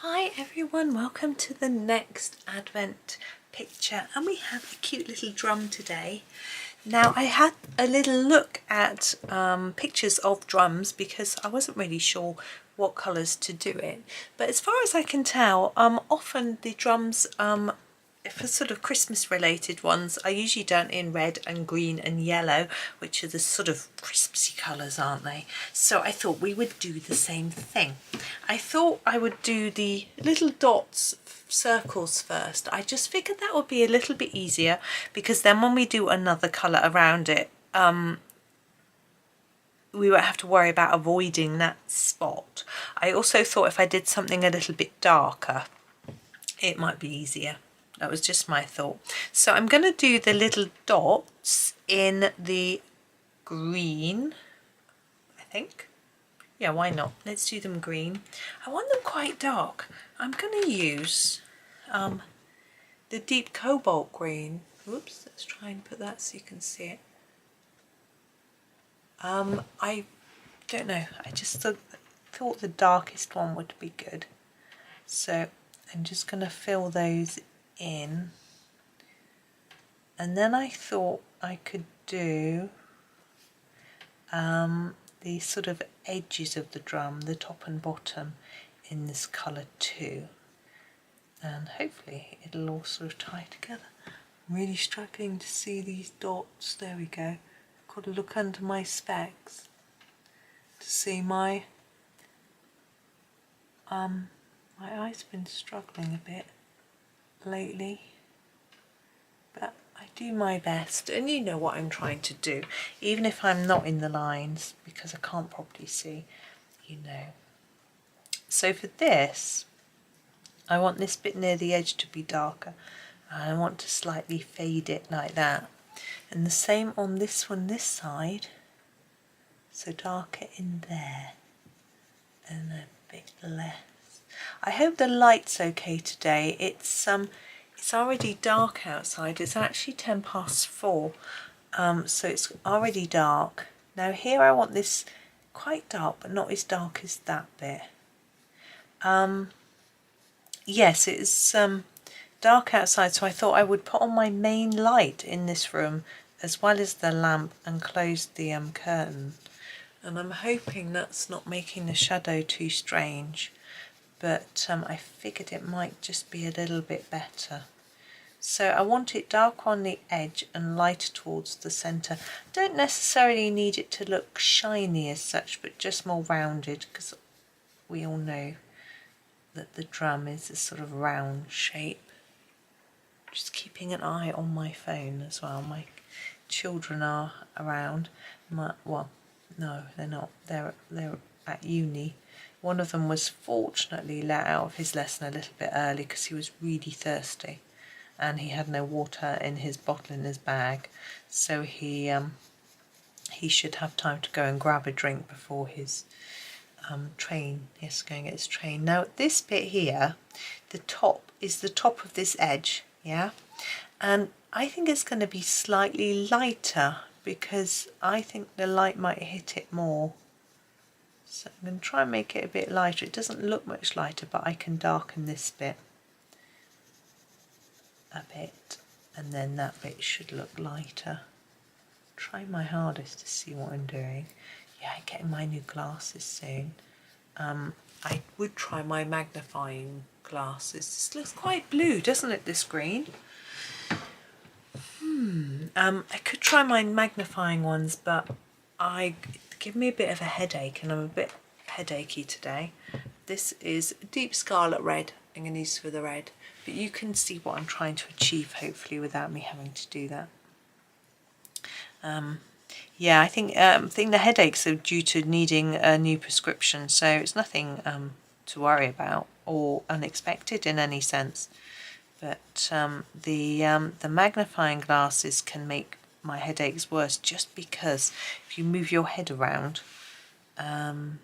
Hi everyone, welcome to the next Advent picture, and we have a cute little drum today. Now I had a little look at pictures of drums because I wasn't really sure what colours to do it, but as far as I can tell, often the drums for sort of Christmas related ones are usually done in red and green and yellow, which are the sort of Christmassy colours, aren't they? So I thought we would do the same thing. I thought I would do the little dots, circles first. I just figured that would be a little bit easier because then when we do another colour around it, we won't have to worry about avoiding that spot. I also thought if I did something a little bit darker, it might be easier. That was just my thought. So I'm going to do the little dots in the green, I think. Yeah, why not? Let's do them green. I want them quite dark. I'm going to use the deep cobalt green. Whoops, let's try and put that so you can see it. I don't know. I just thought the darkest one would be good. So I'm just going to fill those in, and then I thought I could do the sort of edges of the drum, the top and bottom, in this colour too, and hopefully it'll all sort of tie together. I'm really struggling to see these dots. There we go. I've got to look under my specs to see my eye's been struggling a bit lately, but I do my best, and you know what I'm trying to do, even if I'm not in the lines because I can't properly see, you know. So for this, I want this bit near the edge to be darker, and I want to slightly fade it like that, and the same on this one this side, so darker in there and a bit less. I hope the light's okay today. It's already dark outside. It's actually 4:10, so it's already dark. Now here I want this quite dark, but not as dark as that bit. Yes, it's dark outside, so I thought I would put on my main light in this room as well as the lamp and close the curtain. And I'm hoping that's not making the shadow too strange, but I figured it might just be a little bit better. So I want it dark on the edge and lighter towards the centre. Don't necessarily need it to look shiny as such, but just more rounded, because we all know that the drum is a sort of round shape. Just keeping an eye on my phone as well. My children are around. Well, no, they're not. They're at uni. One of them was fortunately let out of his lesson a little bit early because he was really thirsty, and he had no water in his bottle in his bag, so he should have time to go and grab a drink before his train. Yes, go and get his train. Now this bit here, the top is the top of this edge, yeah, and I think it's going to be slightly lighter because I think the light might hit it more. So I'm going to try and make it a bit lighter. It doesn't look much lighter, but I can darken this bit a bit, and then that bit should look lighter. Try my hardest to see what I'm doing. Yeah, I'm getting my new glasses soon. I would try my magnifying glasses. This looks quite blue, doesn't it, this green? I could try my magnifying ones, but give me a bit of a headache, and I'm a bit headachy today. This is deep scarlet red. I'm going to use for the red, but you can see what I'm trying to achieve, hopefully, without me having to do that. Yeah, I think the headaches are due to needing a new prescription, so it's nothing to worry about or unexpected in any sense. But the magnifying glasses can make my headaches worse, just because if you move your head around then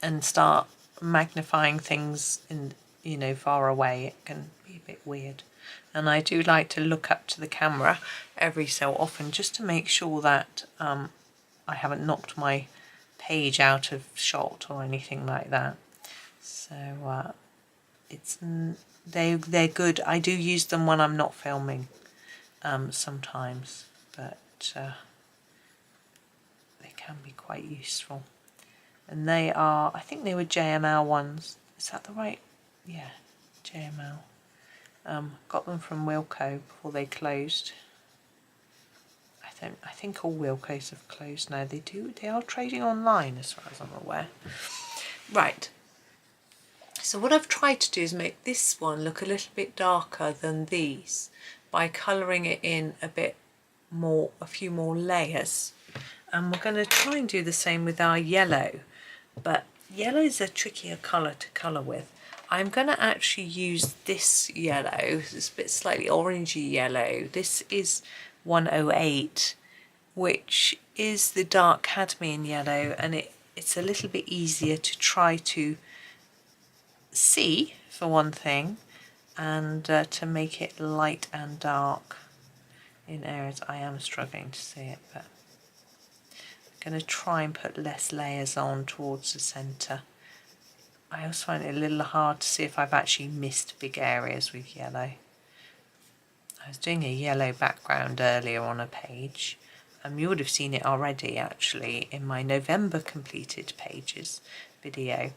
and start magnifying things in far away, it can be a bit weird. And I do like to look up to the camera every so often just to make sure that I haven't knocked my page out of shot or anything like that. So they're good. I do use them when I'm not filming sometimes, but they can be quite useful. And they are, I think they were JML ones. Is that the right? Yeah, JML. Got them from Wilko before they closed. I think all Wilkos have closed now. They are trading online as far as I'm aware. Right. So what I've tried to do is make this one look a little bit darker than these by colouring it in a bit more, a few more layers. And we're going to try and do the same with our yellow, but yellow is a trickier colour to colour with. I'm going to actually use this yellow. It's a bit slightly orangey yellow. This is 108, which is the dark cadmium yellow, and it's a little bit easier to try to see, for one thing, and to make it light and dark in areas. I am struggling to see it, but I'm going to try and put less layers on towards the centre. I also find it a little hard to see if I've actually missed big areas with yellow. I was doing a yellow background earlier on a page. You would have seen it already actually in my November completed pages video.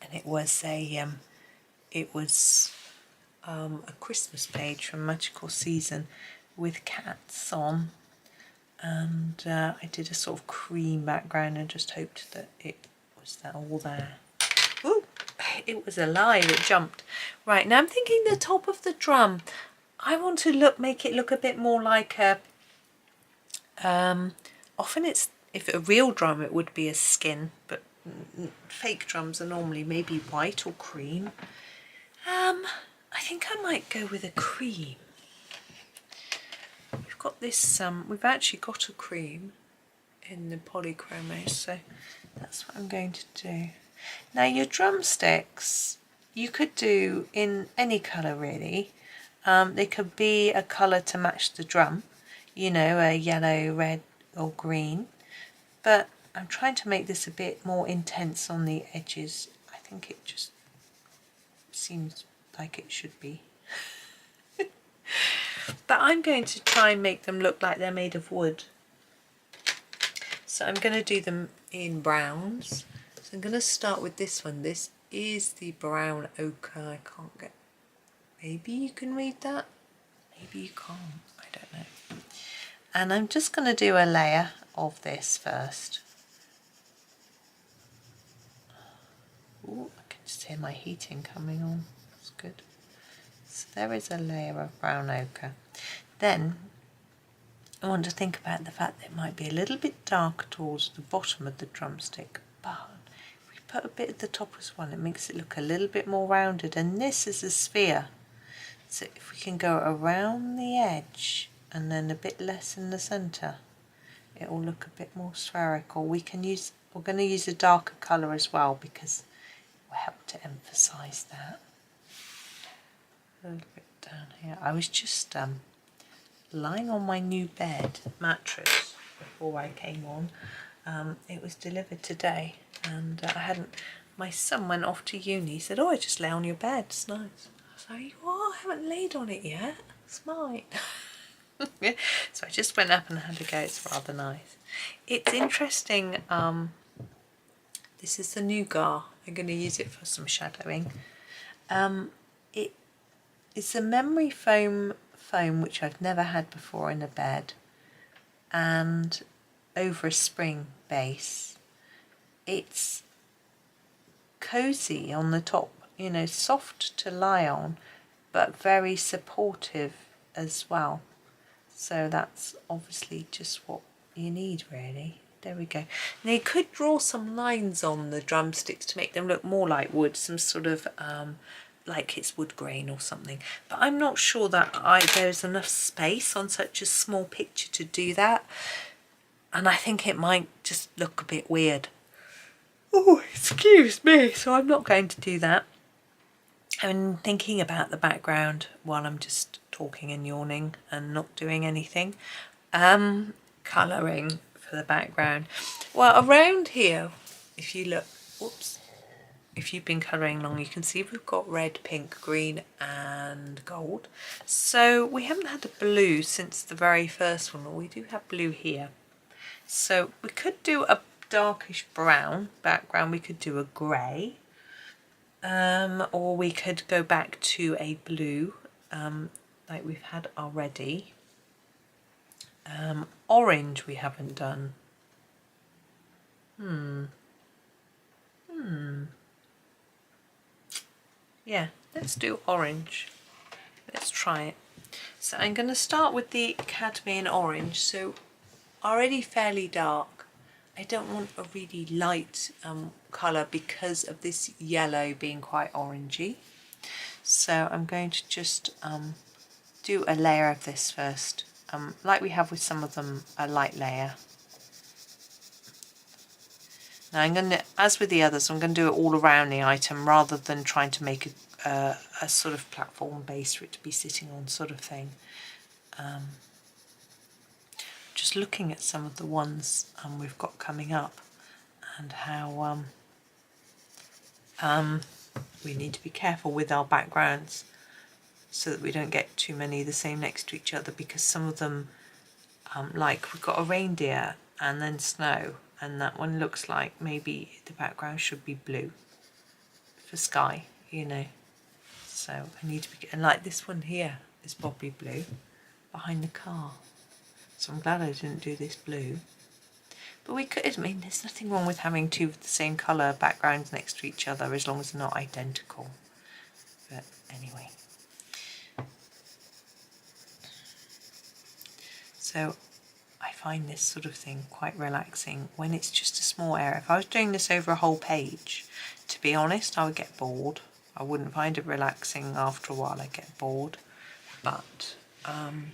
And it was a Christmas page from Magical Season with cats on, and I did a sort of cream background and just hoped that it was all there. Ooh, it was alive, it jumped. Right, now I'm thinking the top of the drum, I want to make it look a bit more like a, often if a real drum it would be a skin, but fake drums are normally maybe white or cream. I think I might go with a cream. We've got this, we've actually got a cream in the Polychromos, so that's what I'm going to do. Now your drumsticks, you could do in any colour really. They could be a colour to match the drum, you know, a yellow, red or green, but I'm trying to make this a bit more intense on the edges. I think it just seems like it should be. But I'm going to try and make them look like they're made of wood. So I'm going to do them in browns. So I'm going to start with this one. This is the brown ochre. I can't get... Maybe you can read that? Maybe you can't. I don't know. And I'm just going to do a layer of this first. Ooh, I can just hear my heating coming on. That's good. So there is a layer of brown ochre. Then I want to think about the fact that it might be a little bit darker towards the bottom of the drumstick, but if we put a bit at the top as well, it makes it look a little bit more rounded. And this is a sphere, so if we can go around the edge and then a bit less in the centre, it will look a bit more spherical. We're going to use a darker colour as well because it will help to emphasise that. A little bit down here. I was just lying on my new bed mattress before I came on. It was delivered today, and I hadn't. My son went off to uni. He said, "Oh, I just lay on your bed. It's nice." I was like, "What? I haven't laid on it yet. It's mine." Yeah. So I just went up and had a go. It's rather nice. It's interesting. This is the nougat. I'm going to use it for some shadowing. It's a memory foam which I've never had before in a bed, and over a spring base. It's cozy on the top, you know, soft to lie on, but very supportive as well. So that's obviously just what you need really. There we go. Now you could draw some lines on the drumsticks to make them look more like wood, some sort of like it's wood grain or something, but I'm not sure that there's enough space on such a small picture to do that, and I think it might just look a bit weird. Oh, excuse me. So I'm not going to do that. I'm thinking about the background while I'm just talking and yawning and not doing anything. Colouring for the background. Well, around here, if you look, whoops, if you've been colouring along, you can see we've got red, pink, green and gold. So we haven't had a blue since the very first one, but we do have blue here. So we could do a darkish brown background, we could do a grey, or we could go back to a blue like we've had already. Orange we haven't done. Yeah, let's do orange. Let's try it. So I'm going to start with the cadmium orange. So already fairly dark. I don't want a really light colour because of this yellow being quite orangey. So I'm going to just do a layer of this first. Like we have with some of them, a light layer. Now I'm going to, as with the others, I'm going to do it all around the item rather than trying to make a sort of platform base for it to be sitting on sort of thing. Just looking at some of the ones we've got coming up and how we need to be careful with our backgrounds so that we don't get too many the same next to each other, because some of them, like we've got a reindeer and then snow, and that one looks like maybe the background should be blue for sky, you know. So I need to be, and like this one here is probably blue behind the car. So I'm glad I didn't do this blue. But we could, I mean, there's nothing wrong with having two of the same colour backgrounds next to each other as long as they're not identical. But anyway. So I find this sort of thing quite relaxing when it's just a small area. If I was doing this over a whole page, to be honest, I would get bored. I wouldn't find it relaxing. After a while I'd get bored. But on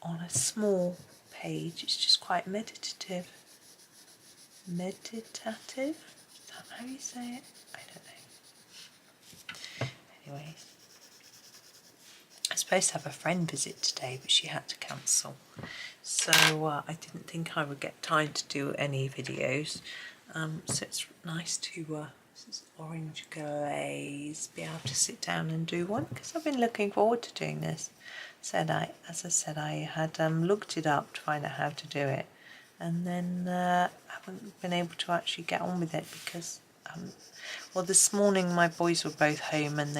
a small page it's just quite meditative. Meditative? Is that how you say it? I don't know. Anyway. I was supposed to have a friend visit today, but she had to cancel. So I didn't think I would get time to do any videos. So it's nice to, this is orange glaze, be able to sit down and do one, because I've been looking forward to doing this. As I said, I had looked it up to find out how to do it, and then haven't been able to actually get on with it because, well, this morning my boys were both home and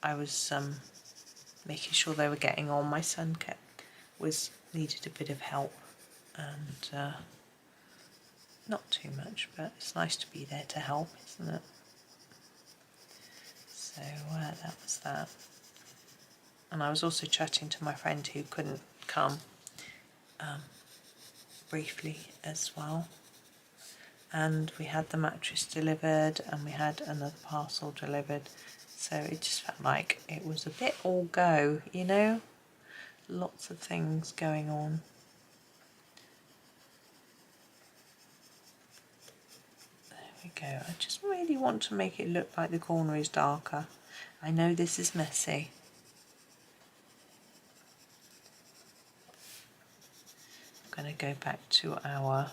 I was making sure they were getting on. My son needed a bit of help, and not too much, but it's nice to be there to help, isn't it? So that was that. And I was also chatting to my friend who couldn't come briefly as well. And we had the mattress delivered and we had another parcel delivered. So it just felt like it was a bit all go, you know? Lots of things going on. There we go. I just really want to make it look like the corner is darker. I know this is messy. I'm going to go back to our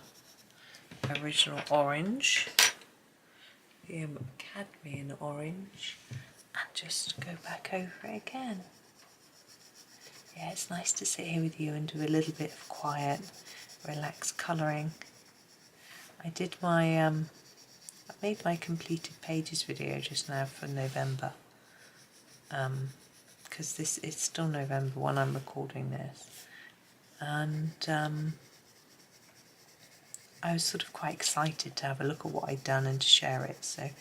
original orange, the cadmium orange, and just go back over it again. Yeah, it's nice to sit here with you and do a little bit of quiet, relaxed colouring. I did my, I made my completed pages video just now for November, because it's still November when I'm recording this. And I was sort of quite excited to have a look at what I'd done and to share it, so I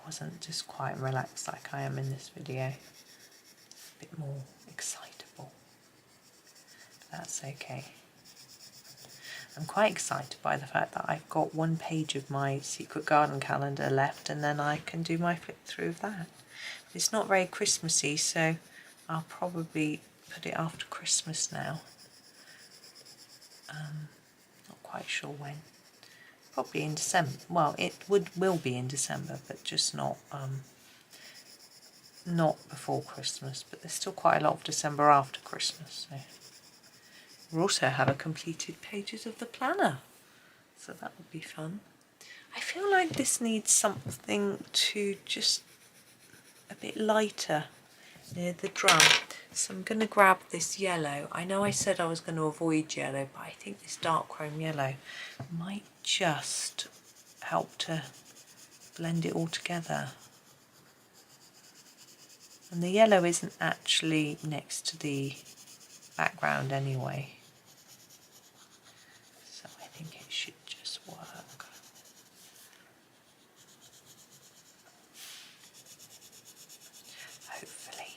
wasn't just quite relaxed like I am in this video. A bit more excitable, but that's okay. I'm quite excited by the fact that I've got one page of my Secret Garden calendar left, and then I can do my flip through of that. It's not very Christmassy, so I'll probably put it after Christmas now. Not quite sure when. Probably in December. Well, it will be in December, but just not before Christmas. But there's still quite a lot of December after Christmas. So we'll also have a completed pages of the planner, so that would be fun. I feel like this needs something to just a bit lighter near the drum. So I'm going to grab this yellow. I know I said I was going to avoid yellow, but I think this dark chrome yellow might just help to blend it all together. And the yellow isn't actually next to the background anyway, so I think it should just work. Hopefully.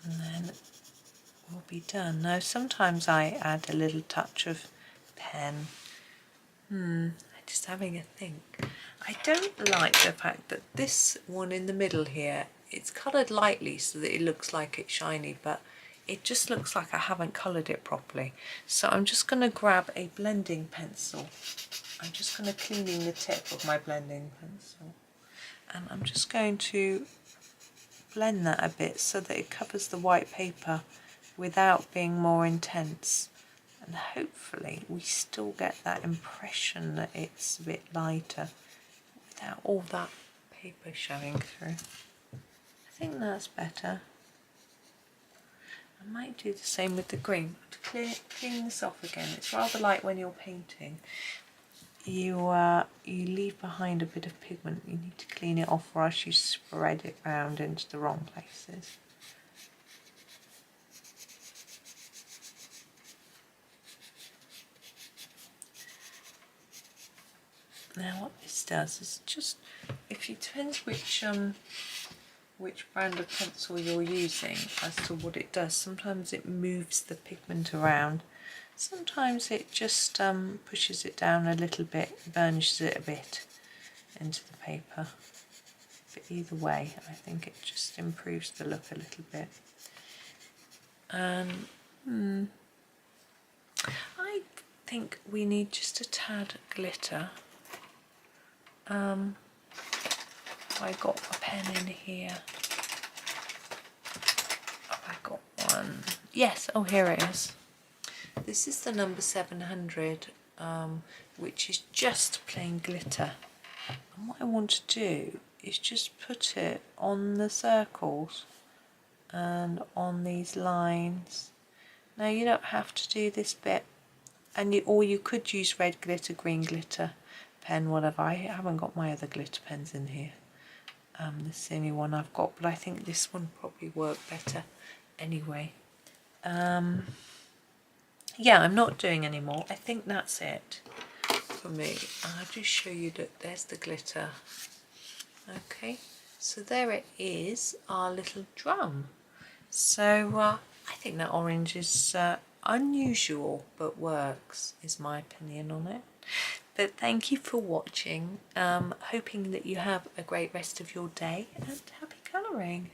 And then we'll be done. Now sometimes I add a little touch of pen. I'm just having a think. I don't like the fact that this one in the middle here, it's coloured lightly so that it looks like it's shiny, but it just looks like I haven't coloured it properly. So I'm just going to grab a blending pencil. I'm just going to clean in the tip of my blending pencil, and I'm just going to blend that a bit so that it covers the white paper without being more intense. And hopefully we still get that impression that it's a bit lighter without all that paper showing through. I think that's better. I might do the same with the green. To clean this off again, it's rather like when you're painting. You leave behind a bit of pigment. You need to clean it off or else you spread it round into the wrong places. Now what this does is just, if it depends which brand of pencil you're using as to what it does. Sometimes it moves the pigment around. Sometimes it just pushes it down a little bit, burnishes it a bit into the paper. But either way, I think it just improves the look a little bit. I think we need just a tad glitter. I got a pen in here. Have I got one? Yes, oh here it is. This is the number 700, which is just plain glitter. And what I want to do is just put it on the circles and on these lines. Now you don't have to do this bit, and or you could use red glitter, green glitter pen, whatever. I haven't got my other glitter pens in here. This is the only one I've got, but I think this one probably work better anyway. Yeah, I'm not doing any more. I think that's it for me. I'll just show you that there's the glitter. Okay, so there it is, our little drum. So I think that orange is unusual but works, is my opinion on it. But thank you for watching. Hoping that you have a great rest of your day and happy colouring.